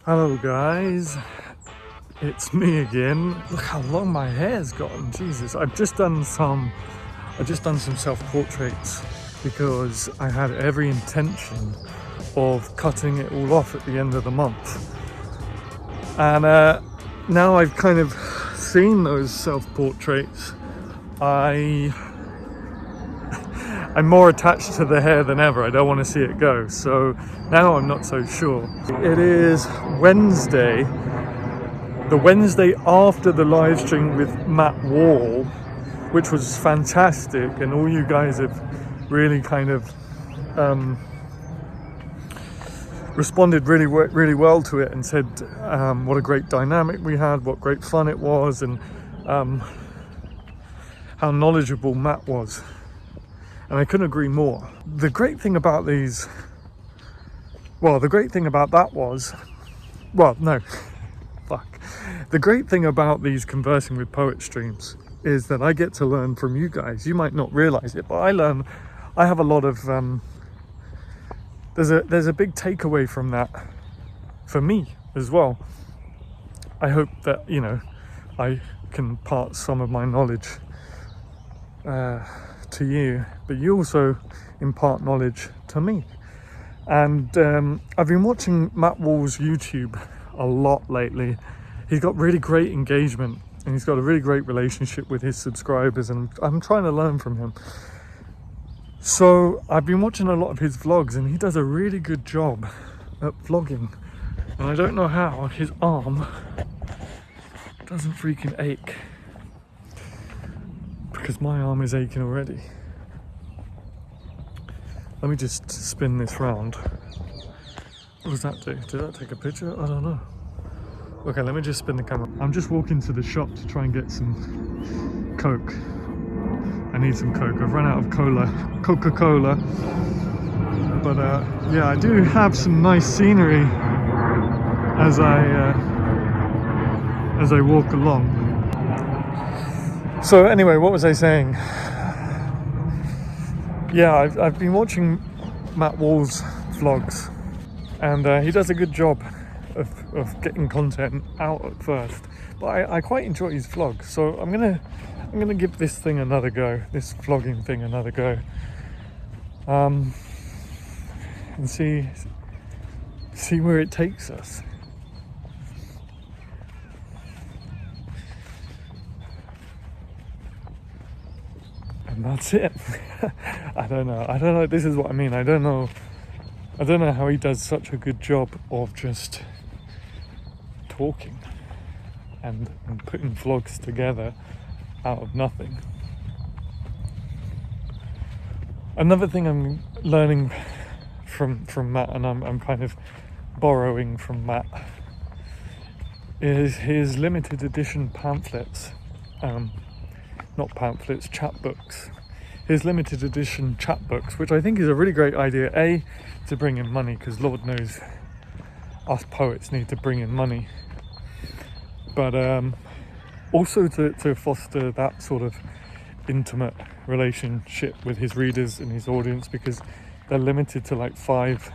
Hello guys, it's me again. Look how long my hair's gotten. Jesus, I've just done some self-portraits because I had every intention of cutting it all off at the end of the month. And now I've kind of seen those self-portraits, I'm more attached to the hair than ever. I don't want to see it go. So now I'm not so sure. It is Wednesday, the Wednesday after the live stream with Matt Wall, which was fantastic. And all you guys have really kind of responded really well to it and said what a great dynamic we had, what great fun it was, and how knowledgeable Matt was. And I couldn't agree more. The great thing about that was, the great thing about these conversing with poet streams is that I get to learn from you guys. You might not realize it, but I have a lot of, there's a big takeaway from that for me as well. I hope that, I can part some of my knowledge to you, but you also impart knowledge to me. And I've been watching Matt Wall's YouTube a lot lately. He's got really great engagement and he's got a really great relationship with his subscribers, and I'm trying to learn from him. So I've been watching a lot of his vlogs and he does a really good job at vlogging, and I don't know how his arm doesn't freaking ache, because my arm is aching already. Let me just spin this round. What does that do? Did that take a picture? I don't know. Okay, let me just spin the camera. I'm just walking to the shop to try and get some Coke. I need some Coke. I've run out of Coca-Cola. But yeah, I do have some nice scenery as I walk along. So anyway, what was I saying? Yeah, I've been watching Matt Wall's vlogs, and he does a good job of getting content out at first. But I quite enjoy his vlogs, so I'm gonna give this thing another go, this vlogging thing another go, and see where it takes us. And that's it. I don't know. This is what I mean. I don't know how he does such a good job of just talking and putting vlogs together out of nothing. Another thing I'm learning from Matt, and I'm kind of borrowing from Matt, is his limited edition pamphlets. Not pamphlets, chapbooks. His limited edition chapbooks, which I think is a really great idea. A, to bring in money, because Lord knows us poets need to bring in money. But also to foster that sort of intimate relationship with his readers and his audience, because they're limited to like five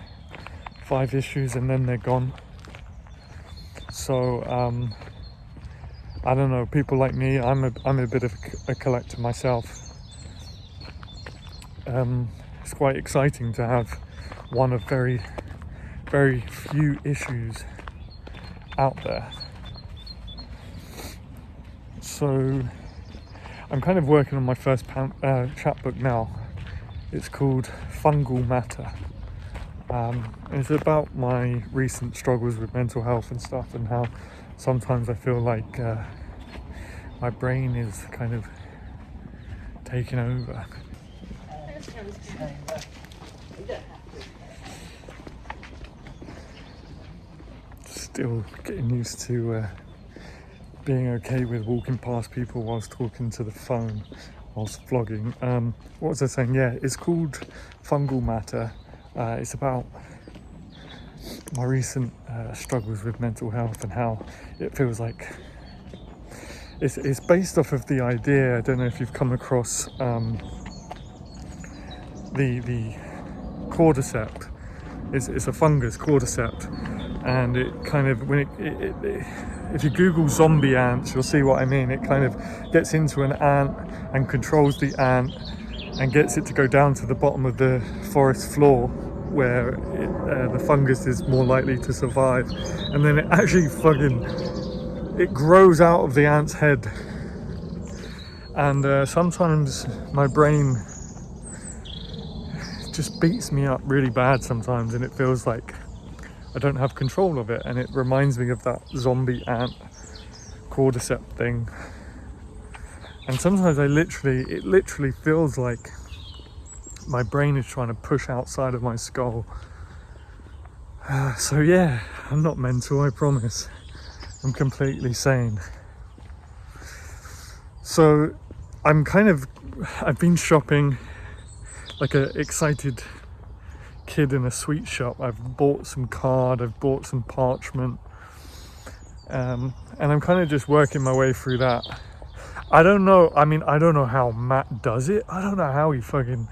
issues and then they're gone. So I don't know, people like me, I'm a bit of a collector myself. It's quite exciting to have one of very, very few issues out there. So I'm kind of working on my first chapbook now. It's called Fungal Matter. It's about my recent struggles with mental health and stuff, and how sometimes I feel like my brain is kind of taking over. Still getting used to being okay with walking past people whilst talking to the phone whilst vlogging. What was I saying? Yeah, it's called Fungal Matter. It's about my recent struggles with mental health and how it feels like it's based off of the idea. I don't know if you've come across the cordyceps. It's a fungus, cordyceps, and it kind of, when if you Google zombie ants, you'll see what I mean. It kind of gets into an ant and controls the ant and gets it to go down to the bottom of the forest floor where the fungus is more likely to survive, and then it actually it grows out of the ant's head. And sometimes my brain just beats me up really bad sometimes, and it feels like I don't have control of it, and it reminds me of that zombie ant cordyceps thing. And sometimes it literally feels like my brain is trying to push outside of my skull. So yeah, I'm not mental, I promise. I'm completely sane. So I've been shopping like an excited kid in a sweet shop. I've bought some card, I've bought some parchment, and I'm kind of just working my way through that. I don't know how Matt does it. I don't know how he freaking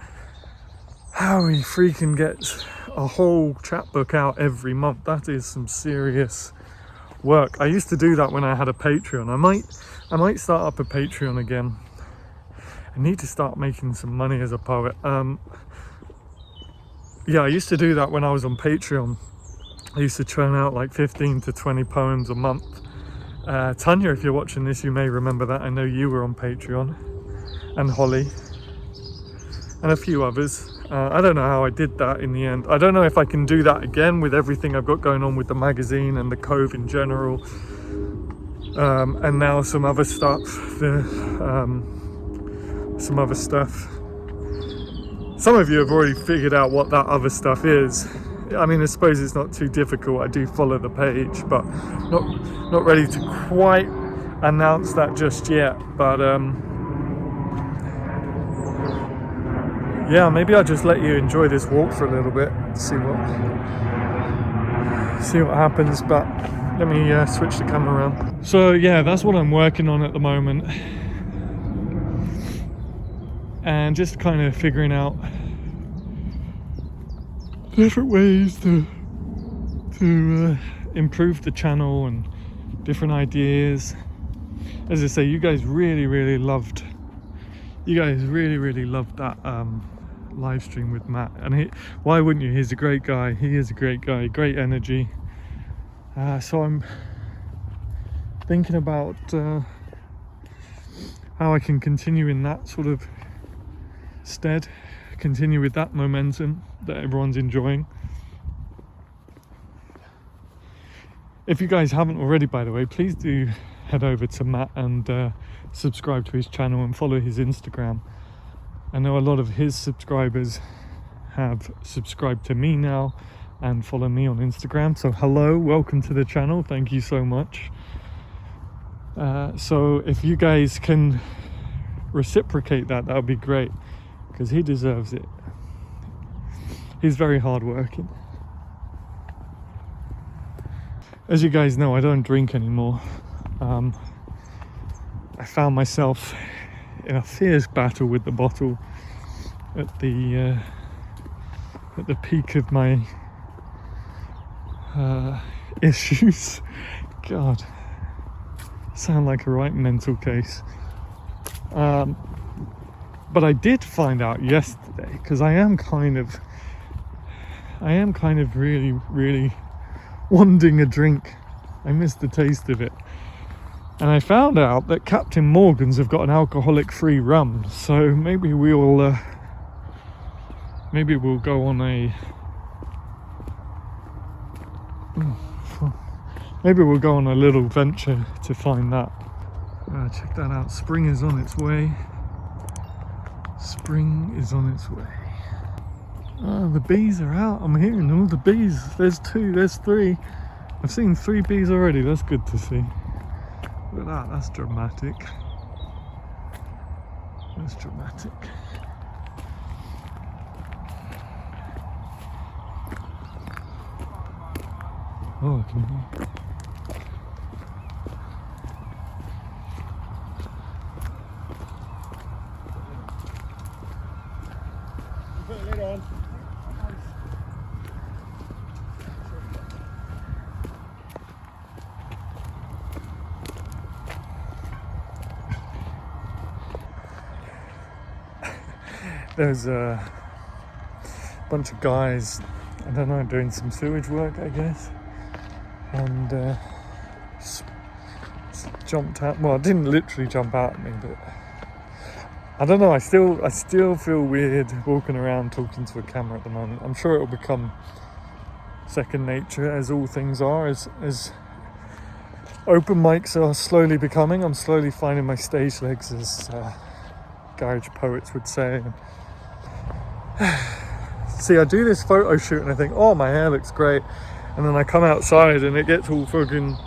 gets a whole chapbook out every month. That is some serious work. I used to do that when I had a Patreon. I might start up a Patreon again. I need to start making some money as a poet. Yeah, I used to do that when I was on Patreon. I used to churn out like 15 to 20 poems a month. Tanya, if you're watching this, you may remember that. I know you were on Patreon. And Holly. And a few others. I don't know how I did that in the end. I don't know if I can do that again with everything I've got going on with the magazine and the Cove in general. And now some other stuff. Some other stuff. Some of you have already figured out what that other stuff is. I mean, I suppose it's not too difficult. I do follow the page, but not ready to quite announce that just yet. But yeah, maybe I'll just let you enjoy this walk for a little bit, see what happens. But let me switch the camera around. So yeah, that's what I'm working on at the moment, and just kind of figuring out different ways to improve the channel and different ideas. As I say, you guys really loved that live stream with Matt, and why wouldn't you? He's a great guy. He is a great guy, great energy. So I'm thinking about how I can continue in that sort of stead, continue with that momentum that everyone's enjoying. If you guys haven't already, by the way, please do head over to Matt and subscribe to his channel and follow his Instagram. I know a lot of his subscribers have subscribed to me now and follow me on Instagram, so hello, welcome to the channel, thank you so much. So if you guys can reciprocate that would be great, because he deserves it. He's very hardworking. As you guys know, I don't drink anymore. I found myself in a fierce battle with the bottle at the peak of my issues. God, sound like a right mental case. But I did find out yesterday, because I am kind of really wanting a drink. I miss the taste of it. And I found out that Captain Morgan's have got an alcoholic-free rum, so maybe we'll go on a little venture to find that. Check that out. Spring is on its way. Spring is on its way. Oh, the bees are out. I'm hearing all the bees. There's 2, there's 3. I've seen 3 bees already. That's good to see. Look at that, that's dramatic. That's dramatic. Oh, I can hear. there's a bunch of guys, I don't know, doing some sewage work, I guess, and jumped out. Well, it didn't literally jump out at me, but I don't know, I still feel weird walking around talking to a camera at the moment. I'm sure it'll become second nature, as all things are, as open mics are slowly becoming. I'm slowly finding my stage legs, as garage poets would say. See, I do this photo shoot and I think, oh, my hair looks great, and then I come outside and it gets all fucking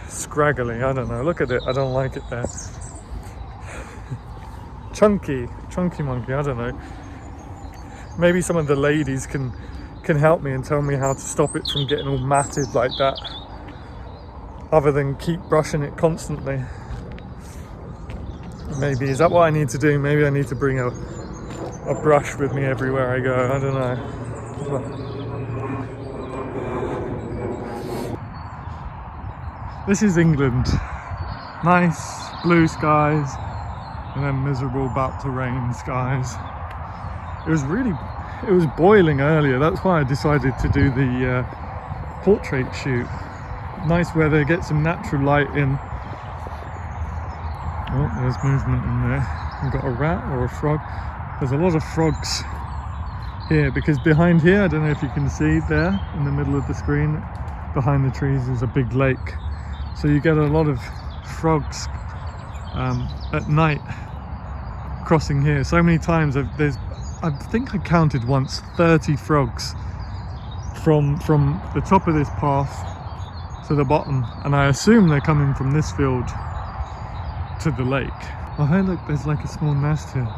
scraggly. I don't know, look at it, I don't like it there. chunky monkey, I don't know. Maybe some of the ladies can help me and tell me how to stop it from getting all matted like that, other than keep brushing it constantly. Maybe, is that what I need to do? Maybe I need to bring a brush with me everywhere I go, I don't know. This is England. Nice blue skies, and then miserable about to rain skies. It was boiling earlier, that's why I decided to do the portrait shoot. Nice weather, get some natural light in. Oh, there's movement in there. We've got a rat or a frog. There's a lot of frogs here, because behind here, I don't know if you can see there in the middle of the screen, behind the trees is a big lake. So you get a lot of frogs at night crossing here. So many times I think I counted once 30 frogs from the top of this path to the bottom, and I assume they're coming from this field to the lake. Oh hey, look, there's like a small nest here.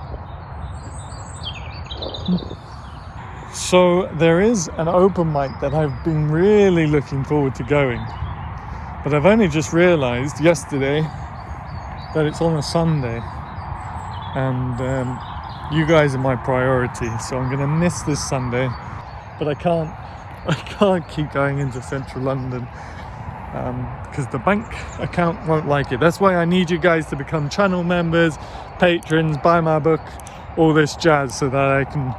So there is an open mic that I've been really looking forward to going, but I've only just realized yesterday that it's on a Sunday, and you guys are my priority, so I'm gonna miss this Sunday. But I can't keep going into central London because the bank account won't like it. That's why I need you guys to become channel members, patrons, buy my book, all this jazz, so that I can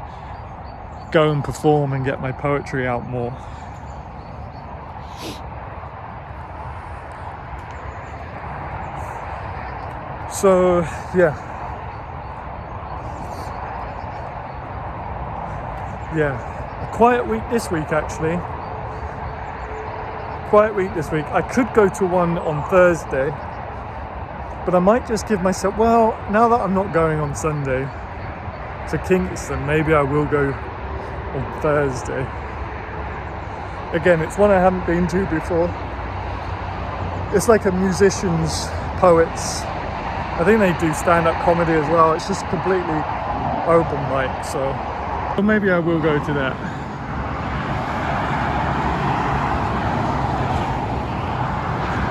go and perform and get my poetry out more. So yeah, a quiet week this week actually. Quiet week this week. I could go to one on Thursday, but I might just give myself, well, now that I'm not going on Sunday to Kingston, maybe I will go on Thursday. Again, it's one I haven't been to before. It's like a musicians, poets, I think they do stand-up comedy as well. It's just completely open mic, so maybe I will go to that.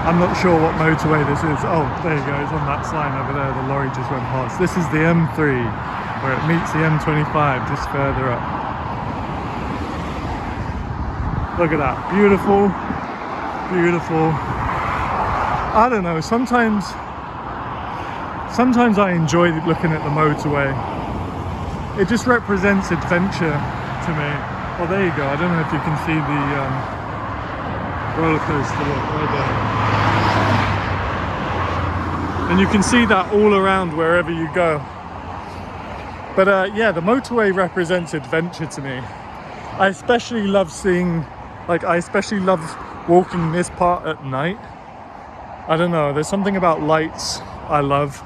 I'm not sure what motorway this is. Oh, there you go, it's on that sign over there. The lorry just went past. This is the M3, where it meets the M25, just further up. Look at that, beautiful, beautiful. I don't know, sometimes I enjoy looking at the motorway. It just represents adventure to me. Oh, there you go, I don't know if you can see the roller coaster right there. And you can see that all around wherever you go. But yeah, the motorway represents adventure to me. I especially love walking this part at night. I don't know, there's something about lights I love,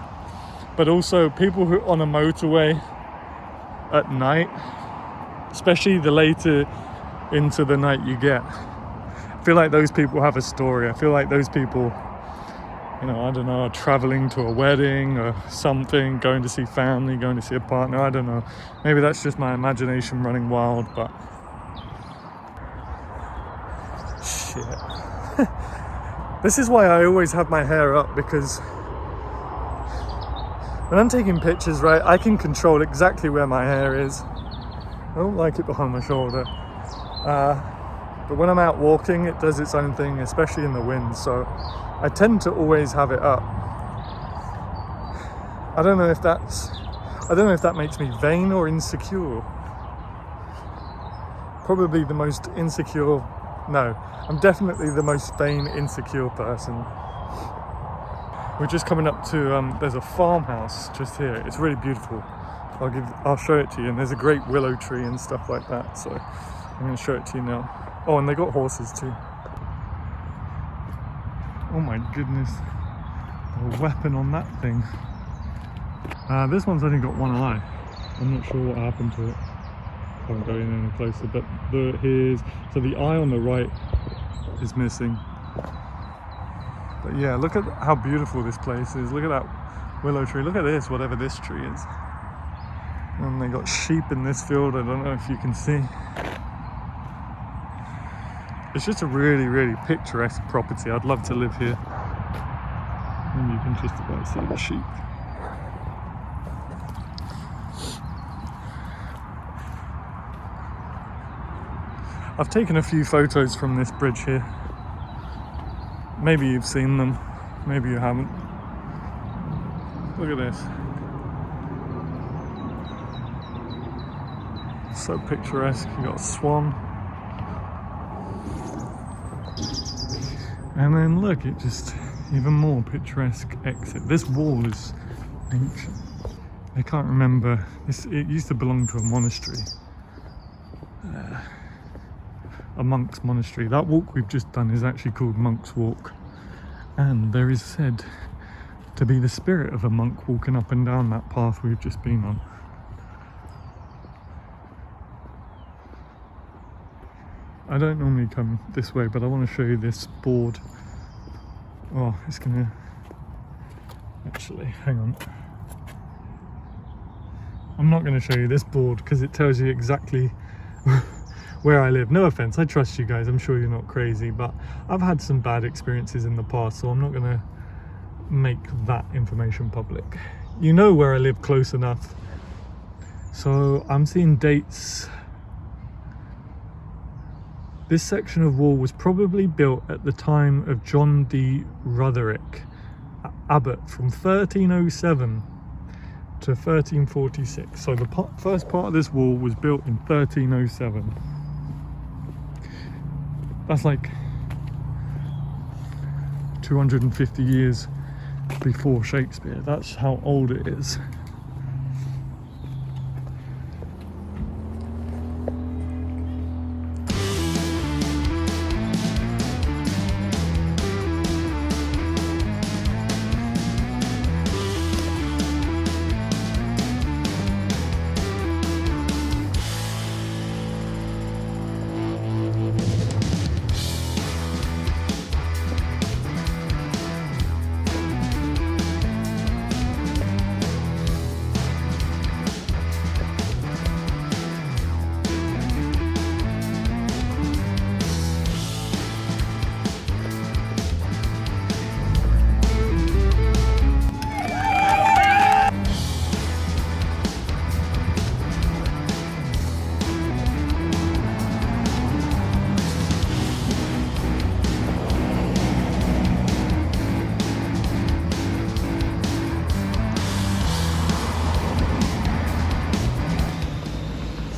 but also people who on a motorway at night, especially the later into the night you get, I feel like those people have a story. I feel like those people, you know, I don't know, are traveling to a wedding or something, going to see family, going to see a partner, I don't know. Maybe that's just my imagination running wild, but shit. This is why I always have my hair up, because when I'm taking pictures, right, I can control exactly where my hair is. I don't like it behind my shoulder. But when I'm out walking, it does its own thing, especially in the wind. So I tend to always have it up. I don't know if that makes me vain or insecure. Probably the most insecure. No, I'm definitely the most vain, insecure person. We're just coming up to, there's a farmhouse just here. It's really beautiful. I'll show it to you, and there's a great willow tree and stuff like that, so I'm going to show it to you now. Oh, and they got horses too. Oh my goodness, a weapon on that thing. This one's only got one eye. I'm not sure what happened to it. I won't go in any closer, but so the eye on the right is missing. But yeah, look at how beautiful this place is. Look at that willow tree. Look at this, whatever this tree is. And they got sheep in this field. I don't know if you can see. It's just a really, really picturesque property. I'd love to live here. And you can just about see the sheep. I've taken a few photos from this bridge here. Maybe you've seen them, maybe you haven't. Look at this. So picturesque. You got a swan. And then look, it just even more picturesque exit. This wall is ancient. I can't remember. It used to belong to a monastery. A monk's monastery. That walk we've just done is actually called Monk's Walk, and there is said to be the spirit of a monk walking up and down that path we've just been on. I don't normally come this way, but I want to show you this board. Oh, it's gonna actually, hang on. I'm not going to show you this board because it tells you exactly where I live. No offense, I trust you guys, I'm sure you're not crazy, but I've had some bad experiences in the past, so I'm not going to make that information public. You know where I live close enough. So I'm seeing dates. This section of wall was probably built at the time of John D. Rotherick, abbot, from 1307 to 1346. So the first part of this wall was built in 1307. That's like 250 years before Shakespeare. That's how old it is.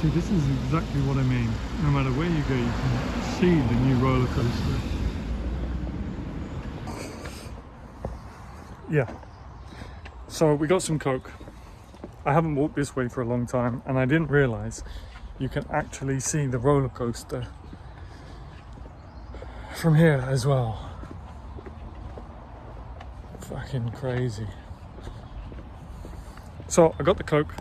See, this is exactly what I mean. No matter where you go, you can see the new roller coaster. Yeah. So we got some Coke. I haven't walked this way for a long time, and I didn't realise you can actually see the roller coaster from here as well. Fucking crazy. So I got the Coke,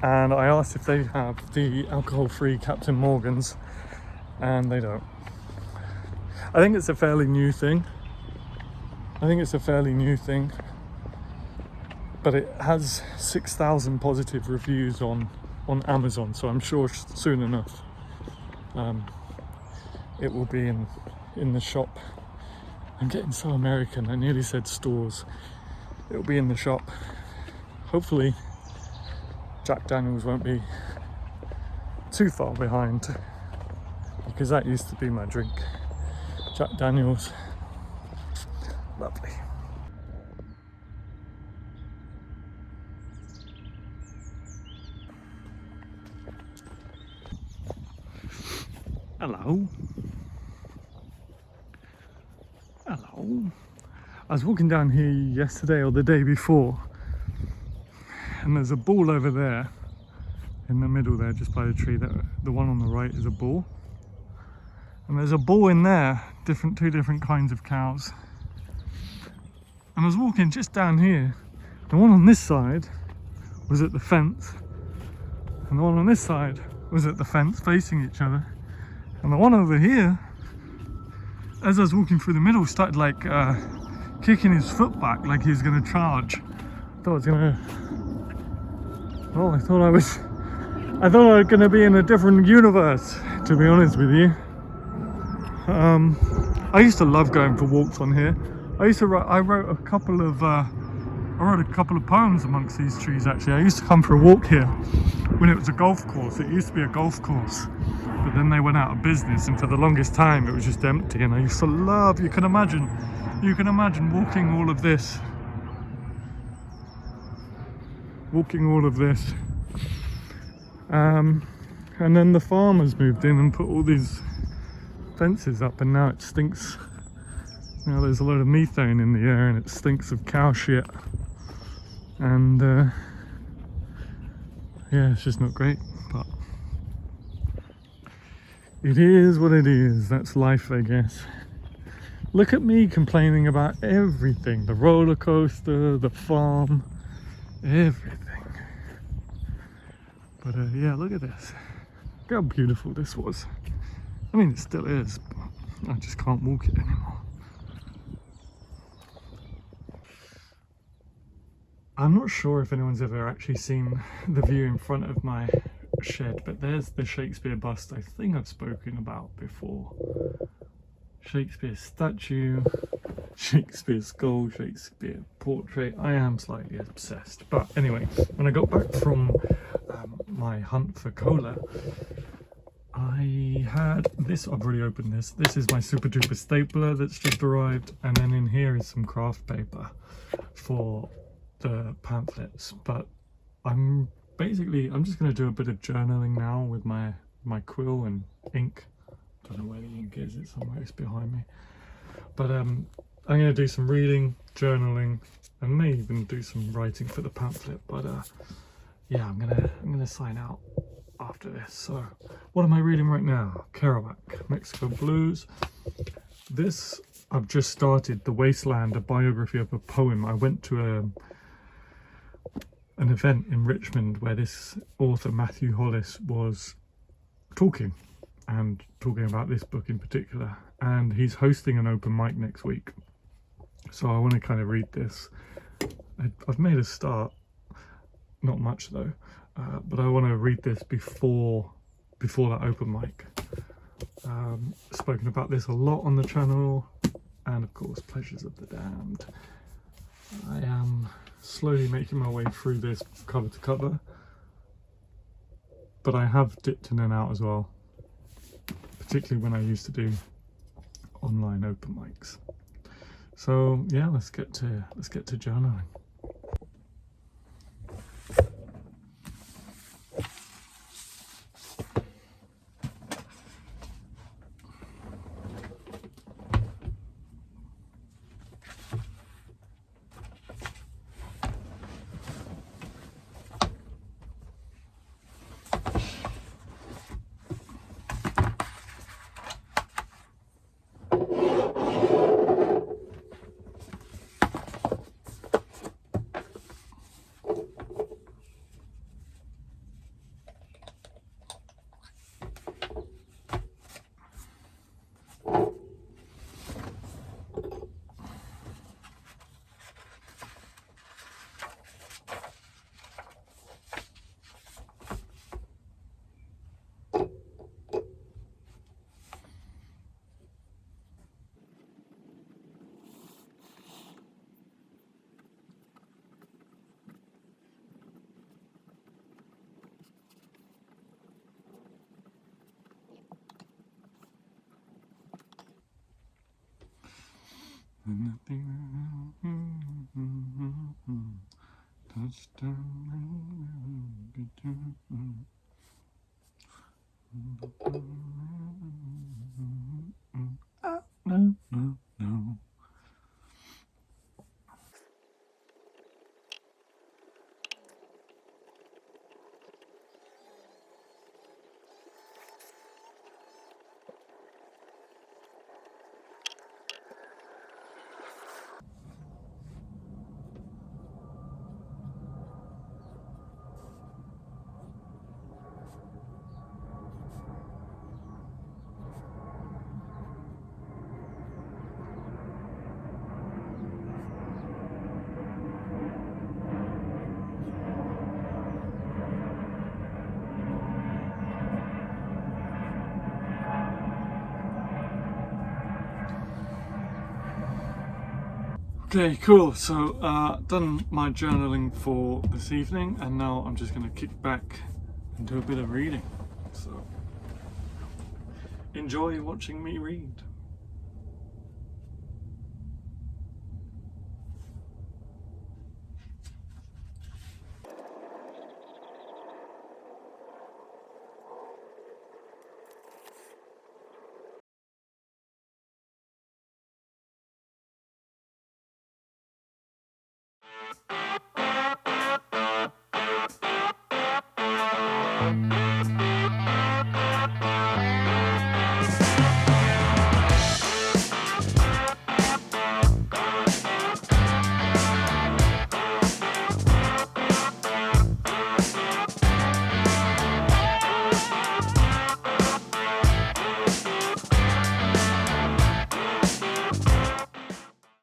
and I asked if they have the alcohol-free Captain Morgan's, and they don't. I think it's a fairly new thing. But it has 6,000 positive reviews on Amazon, so I'm sure soon enough it will be in the shop. I'm getting so American, I nearly said stores. It will be in the shop. Hopefully Jack Daniels won't be too far behind, because that used to be my drink. Jack Daniels, lovely. Hello. Hello. I was walking down here yesterday or the day before, and there's a ball over there in the middle there, just by the tree. That the one on the right is a bull, and there's a bull in there, two different kinds of cows. And I was walking just down here. The one on this side was at the fence, and the one on this side was at the fence, facing each other. And the one over here, as I was walking through the middle, started like kicking his foot back like he was going to charge. I thought I was going to be in a different universe, to be honest with you. I used to love going for walks on here. I wrote a couple of poems amongst these trees, actually. I used to come for a walk here when it was a golf course. It used to be a golf course, but then they went out of business, and for the longest time it was just empty. And I used to love, you can imagine walking all of this. And then the farmers moved in and put all these fences up, and now it stinks. Now there's a lot of methane in the air, and it stinks of cow shit. And yeah, it's just not great, but it is what it is. That's life, I guess. Look at me complaining about everything. The roller coaster, the farm, everything. But yeah, look at this. Look how beautiful this was. I mean, it still is, but I just can't walk it anymore. I'm not sure if anyone's ever actually seen the view in front of my shed, but there's the Shakespeare bust I think I've spoken about before. Shakespeare statue, Shakespeare skull, Shakespeare portrait. I am slightly obsessed. But anyway, when I got back from my hunt for cola, I had this. I've already opened this. This is my super duper stapler that's just arrived, and then in here is some craft paper for the pamphlets. But I'm just going to do a bit of journaling now with my quill and ink. Don't know where the ink is, it's somewhere, it's behind me. But I'm going to do some reading, journaling, and may even do some writing for the pamphlet. But yeah, I'm gonna sign out after this. So what am I reading right now? Kerouac, Mexico Blues. This, I've just started, The Wasteland, a biography of a poem. I went to an event in Richmond where this author, Matthew Hollis, was talking about this book in particular, and he's hosting an open mic next week. So I want to kind of read this. I've made a start, not much though, but I want to read this before that open mic. Spoken about this a lot on the channel, and of course Pleasures of the Damned. I am slowly making my way through this cover to cover, but I have dipped in and out as well, particularly when I used to do online open mics. So yeah, let's get to journaling. Okay, cool. So, done my journaling for this evening, and now I'm just going to kick back and do a bit of reading. So, enjoy watching me read.